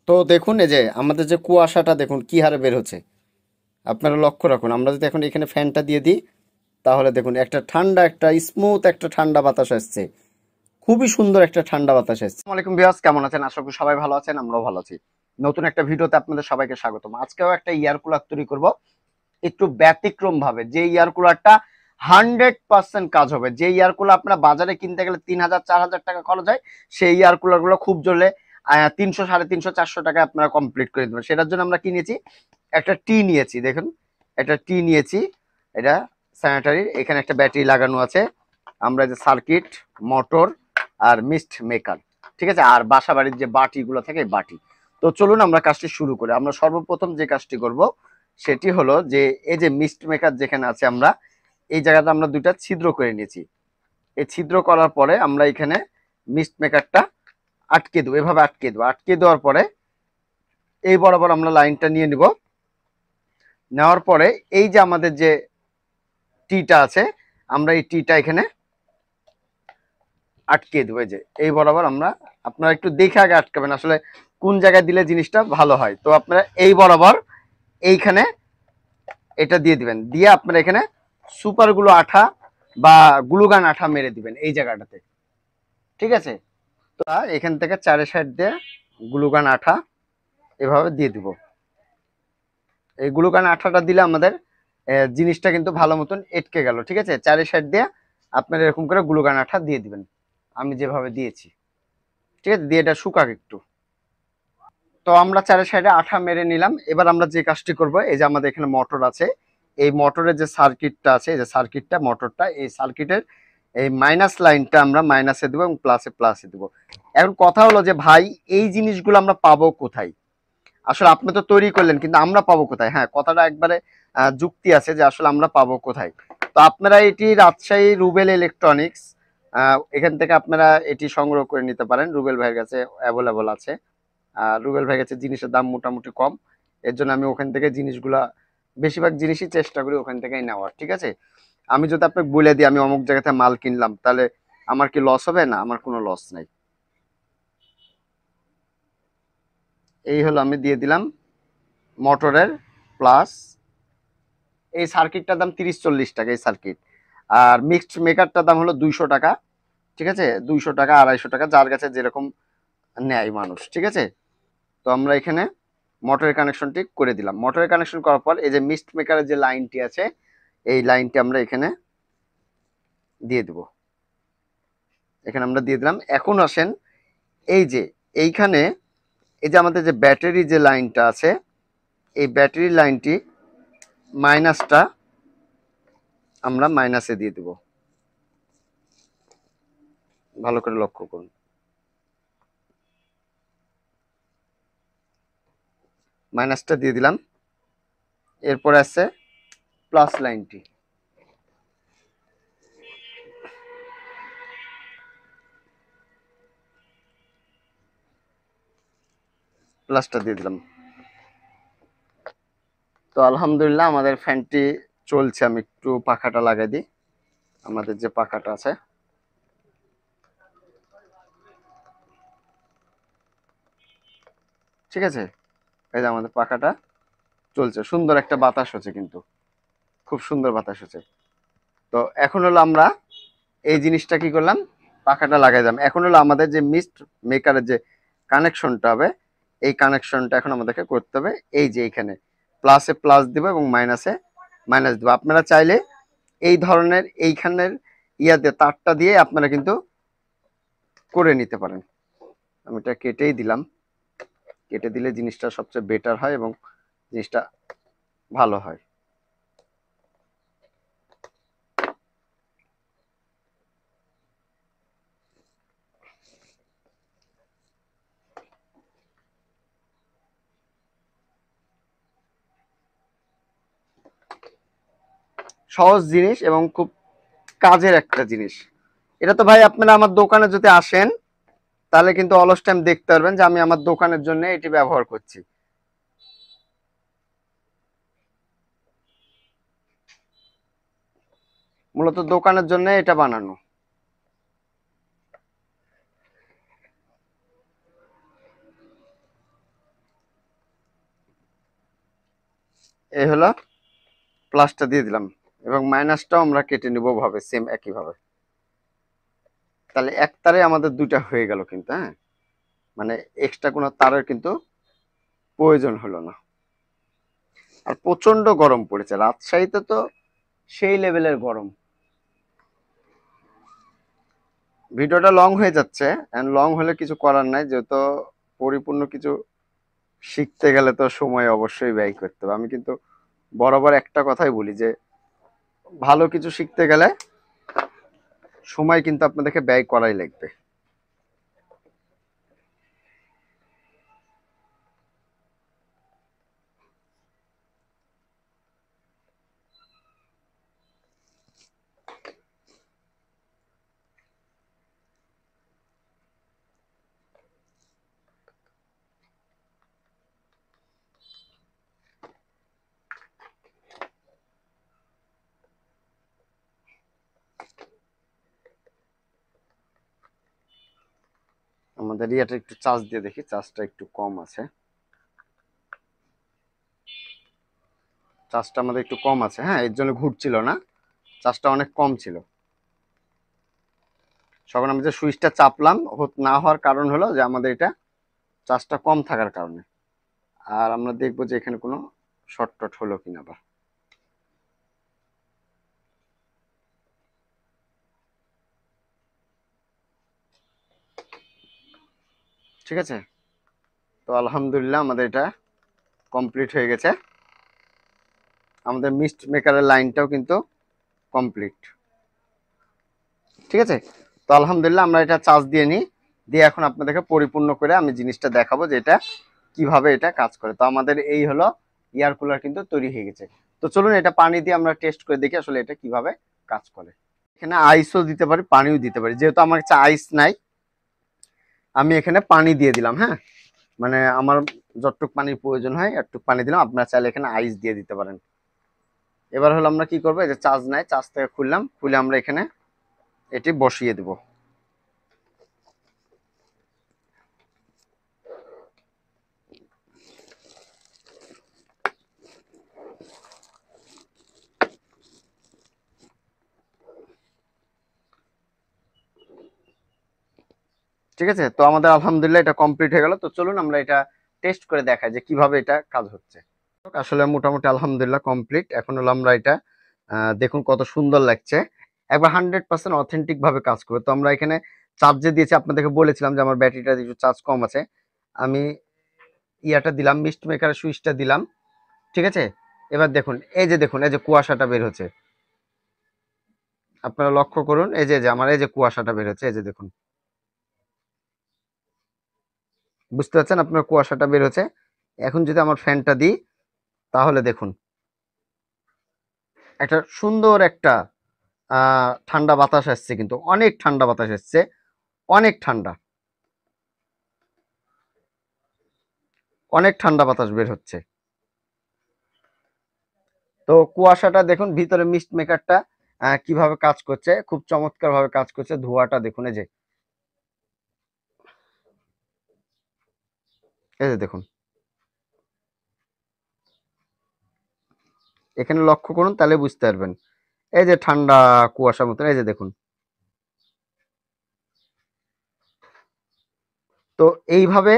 তো দেখুন এই যে আমাদের যে কুয়াশাটা দেখুন কি হারে বের হচ্ছে। আপনারা লক্ষ্য রাখুন, আমরা যদি এখন এখানে ফ্যানটা দিয়ে দিই তাহলে দেখুন একটা ঠান্ডা, একটা স্মুথ একটা ঠান্ডা বাতাস আসছে। খুবই সুন্দর একটা ঠান্ডা বাতাস আসছে। আসসালামু আলাইকুম ভিউয়ার্স, কেমন আছেন? আশা করি সবাই ভালো আছেন, আমরাও ভালো আছি। নতুন একটা ভিডিওতে আপনাদের সবাইকে স্বাগতম। আজকেও একটা এয়ার কুলার তৈরি করব একটু ব্যতিক্রম ভাবে, যে এয়ার কুলারটা 100% কাজ হবে। যে এয়ার কুলার আপনারা বাজারে কিনতে গেলে 3000-4000 টাকা খরচ হয়, সেই এয়ার কুলার গুলো খুব জলে 300, 350, 400 টাকায় আপনারা কমপ্লিট করে দেবেন। সেটার জন্য আমরা কি নিয়েছি, একটা টি নিয়েছি। দেখুন একটা টি নিয়েছি, এটা স্যানিটারির। এখানে একটা ব্যাটারি লাগানো আছে, আমরা যে সার্কিট, মোটর আর মিস্ট মেকার, ঠিক আছে, আর বাসা বাড়ির যে বাটিগুলো থাকে এই বাটি। তো চলুন আমরা কাজটি শুরু করি। আমরা সর্বপ্রথম যে কাজটি করব সেটি হলো যে এই যে মিস্ট মেকার যেখানে আছে, আমরা এই জায়গাটা আমরা দুইটা ছিদ্র করে নিয়েছি। এই ছিদ্র করার পরে আমরা এখানে মিস্ট মেকারটা আটকে দেবো, এভাবে আটকে দেবো। আটকে দেওয়ার পরে এই বরাবর আমরা লাইনটা নিয়ে নিব। নেওয়ার পরে এই যে আমাদের যে টিটা আছে, আমরা এই টিটা এখানে আটকে দেবো। এই যে এই বরাবর আমরা, আপনারা একটু দেখে আগে আটকাবেন আসলে কোন জায়গায় দিলে জিনিসটা ভালো হয়। তো আপনারা এই বরাবর এইখানে এটা দিয়ে দিবেন, দিয়ে আপনারা এখানে সুপার গুলো আঠা বা গ্লুগান আঠা মেরে দিবেন এই জায়গাটাতে, ঠিক আছে। তো এখান থেকে চারে সাইড দিয়ে গ্লুগান আঠা এভাবে দিয়ে দিব। এই গ্লুগান আঠাটা দিলে আমাদের জিনিসটা কিন্তু ভালো মতন এটকে গেল, ঠিক আছে। চারে সাইড দিয়ে আপনারা এরকম করে গ্লুগান আঠা দিয়ে দিবেন, আমি যেভাবে দিয়েছি, ঠিক আছে। দিয়ে এটা শুকাক একটু। তো আমরা চারে সাইডে আঠা মেরে নিলাম। এবার আমরা যে কাজটি করব, এই যে আমাদের এখানে মোটর আছে, এই মোটরের যে সার্কিটটা আছে, এই যে সার্কিটটা, মোটরটা, এই সার্কিটের এই মাইনাস লাইনটা আমরা মাইনাসে দেবো এবং প্লাসে প্লাসে দেবো। এখন কথা হলো যে ভাই, এই জিনিসগুলো আমরা পাবো কোথায়? আসলে আপনি তো তৈরি করলেন, কিন্তু আমরা পাবো কোথায়? হ্যাঁ, কথাটা একবারে যুক্তি আছে যে আসলে আমরা পাবো কোথায়। তো আপনারা এটি রাজশাহী রুবেল ইলেকট্রনিক্স, এখান থেকে আপনারা এটি সংগ্রহ করে নিতে পারেন। রুবেল ভাইয়ের কাছে অ্যাভেলেবল আছে। আর রুবেল ভাই কাছে জিনিসের দাম মোটামুটি কম, এর জন্য আমি ওখান থেকে জিনিসগুলা, বেশিরভাগ জিনিসই চেষ্টা করি ওখান থেকেই নেওয়ার, ঠিক আছে। আমি যদি আপনাকে বলে দিই আমি অমুক জায়গা থেকে মাল কিনলাম, তাহলে আমার কি লস হবে? না, আমার কোনো লস নাই। এই হলো আমি দিয়ে দিলাম মোটরের প্লাস। এই সার্কিটটার দাম 30-40 টাকা এই সার্কিট। আর মিক্সড মেকারটার দাম হলো 200 টাকা, ঠিক আছে। 200 টাকা, 250 টাকা, যার কাছে যেরকম নেয় মানুষ, ঠিক আছে। তো আমরা এখানে মোটরের কানেকশনটি করে দিলাম। মোটরের কানেকশন করার পর এই যে মিস্ট মেকারের যে লাইনটি আছে, এই লাইনটি আমরা এখানে দিয়ে দেব। এখানে আমরা দিয়ে দিলাম। এখন আসেন এই যে এইখানে, এই যে আমাদের যে ব্যাটারি যে লাইনটা আছে, এই ব্যাটারি লাইনটি মাইনাসটা আমরা মাইনাসে দিয়ে দেব। ভালো করে লক্ষ্য করুন, মাইনাসটা দিয়ে দিলাম। এরপরে আছে প্লাস লাইনটি, প্লাসটা দিয়ে দিলাম। তো আলহামদুলিল্লাহ আমাদের ফ্যানটি চলছে। আমি একটু পাখাটা লাগাই দিই, আমাদের যে পাখাটা আছে, ঠিক আছে। এই যে আমাদের পাখাটা চলছে, সুন্দর একটা বাতাস হচ্ছে, কিন্তু খুব সুন্দর বাতাস হচ্ছে। তো এখন হলো আমরা এই জিনিসটা কি করলাম, পাখাটা লাগাই দিলাম। এখন হলো আমাদের যে মিস্ট মেকারের যে কানেকশনটা হবে, এই কানেকশনটা এখন আমাদেরকে করতে হবে। এই যে এখানে প্লাসে প্লাস দিব এবং মাইনাসে মাইনাস দিব। আপনারা চাইলে এই ধরনের এইখানের ইয়াতে তারটা দিয়ে আপনারা কিন্তু করে নিতে পারেন। আমি এটা কেটেই দিলাম, কেটে দিলে জিনিসটা সবচেয়ে বেটার হয় এবং জিনিসটা ভালো হয়। সহজ জিনিস এবং খুব কাজের একটা জিনিস। এটা তো ভাই আপনারা আমার দোকানে যদি আসেন তাহলে কিন্তু অলস টাইম দেখতে পারবেন যে আমি আমার দোকানের জন্য এটি ব্যবহার করছি। মূলত দোকানের জন্য এটা বানানো। এই হলো প্লাসটা দিয়ে দিলাম, এবং মাইনাসটাও আমরা কেটে নিব ভাবে সেম একইভাবে। তাহলে এক তারে আমাদের দুইটা হয়ে গেল কিন্তু, হ্যাঁ, মানে এক্সট্রা কোনো তারের কিন্তু প্রয়োজন হলো না। আর প্রচন্ড গরম পড়েছে রাজশাহীতে, তো সেই লেভেলের গরম। ভিডিওটা লং হয়ে যাচ্ছে, এন্ড লং হলে কিছু করার নাই, যেহেতু পরিপূর্ণ কিছু শিখতে গেলে তো সময় অবশ্যই ব্যয় করতে হবে। আমি কিন্তু বরাবর একটা কথাই বলি যে ভালো কিছু শিখতে গেলে সময় কিন্তু আপনাদেরকে ব্যয় করাই লাগবে। আমাদের ইয়াটা একটু চার্জ দিয়ে দেখি, চার্জটা একটু কম আছে। চার্জটা আমাদের একটু কম আছে, হ্যাঁ, এর জন্য ঘুরছিল না, চার্জটা অনেক কম ছিল। যখন আমি যে সুইচটা চাপলাম, না হওয়ার কারণ হলো যে আমাদের এটা চার্জটা কম থাকার কারণে। আর আমরা দেখবো যে এখানে কোনো শর্ট টট হলো কিনা আবার। ঠিক আছে, তো আলহামদুলিল্লাহ আমাদের এটা কমপ্লিট হয়ে গেছে। আমাদের মিস্ট মেকারের লাইনটাও কিন্তু কমপ্লিট। ঠিক আছে, তো আলহামদুলিল্লাহ আমরা এটা চার্জ দিয়ে নিই, দিয়ে এখন আপনাদেরকে পরিপূর্ণ করে আমি জিনিসটা দেখাবো যে এটা কিভাবে এটা কাজ করে। তো আমাদের এই হলো এয়ার কুলার কিন্তু তৈরি হয়ে গেছে। তো চলুন এটা পানি দিয়ে আমরা টেস্ট করে দেখি আসলে এটা কিভাবে কাজ করে। এখানে আইসও দিতে পারি, পানিও দিতে পারি, যেহেতু আমার কাছে আইস নাই আমি এখানে পানি দিয়ে দিলাম। হ্যাঁ, মানে আমার যতটুক পানির প্রয়োজন হয় একটু পানি দিলাম, আপনারা চাইলে এখানে আইস দিয়ে দিতে পারেন। এবার হলো আমরা কি করবো, এই যে চার্জ নাই, চার্জ থেকে খুললাম, খুলে আমরা এখানে এটি বসিয়ে দেব। ঠিক আছে, তো আমাদের আলহামদুলিল্লাহ এটা কমপ্লিট হয়ে গেল। তো চলুন আমরা এটা টেস্ট করে দেখাই যে কিভাবে এটা কাজ হচ্ছে। আসলে মোটামুটি আলহামদুলিল্লাহ কমপ্লিট। এখন হলো আমরা এটা দেখুন কত সুন্দর লাগছে, একবার 100% অথেন্টিক ভাবে কাজ করবে। তো আমরা এখানে চার্জে দিয়েছি, আপনাদেরকে বলেছিলাম যে আমার ব্যাটারিটা একটু চার্জ কম আছে, আমি ইয়াটা দিলাম, মিস্ট মেকারের সুইচটা দিলাম। ঠিক আছে, এবার দেখুন, এই যে দেখুন, এই যে কুয়াশাটা বের হচ্ছে, আপনারা লক্ষ্য করুন, এই যে আমার এই যে কুয়াশাটা বের হচ্ছে, এই যে দেখুন, বুঝতে পারছেন আপনার কুয়াশাটা বের হচ্ছে। এখন যদি আমার ফ্যানটা দিই তাহলে দেখুন একটা সুন্দর একটা ঠান্ডা বাতাস আসছে, কিন্তু অনেক ঠান্ডা বাতাস আসছে, অনেক ঠান্ডা, অনেক ঠান্ডা বাতাস বের হচ্ছে। তো কুয়াশাটা দেখুন, ভিতরে মিস্ট মেকারটা কিভাবে কাজ করছে, খুব চমৎকার ভাবে কাজ করছে। ধোঁয়াটা দেখুন, এই যে দেখুন, এখানে লক্ষ্য করুন তাহলে বুঝতে পারবেন, এই যে ঠান্ডা কুয়াশার মতন, এই যে দেখুন। তো এইভাবে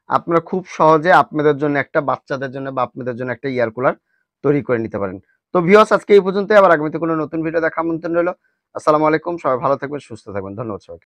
আপনারা খুব সহজে আপনাদের জন্য একটা, বাচ্চাদের জন্য বা আপনাদের জন্য একটা এয়ার কুলার তৈরি করে নিতে পারেন। তো ভিউয়ার্স আজকে এই পর্যন্ত, আবার আগামীতে কোনো নতুন ভিডিও দেখা আমন্ত্রণ রইল। আসসালামু আলাইকুম, সবাই ভালো থাকবেন, সুস্থ থাকবেন, ধন্যবাদ সবাইকে।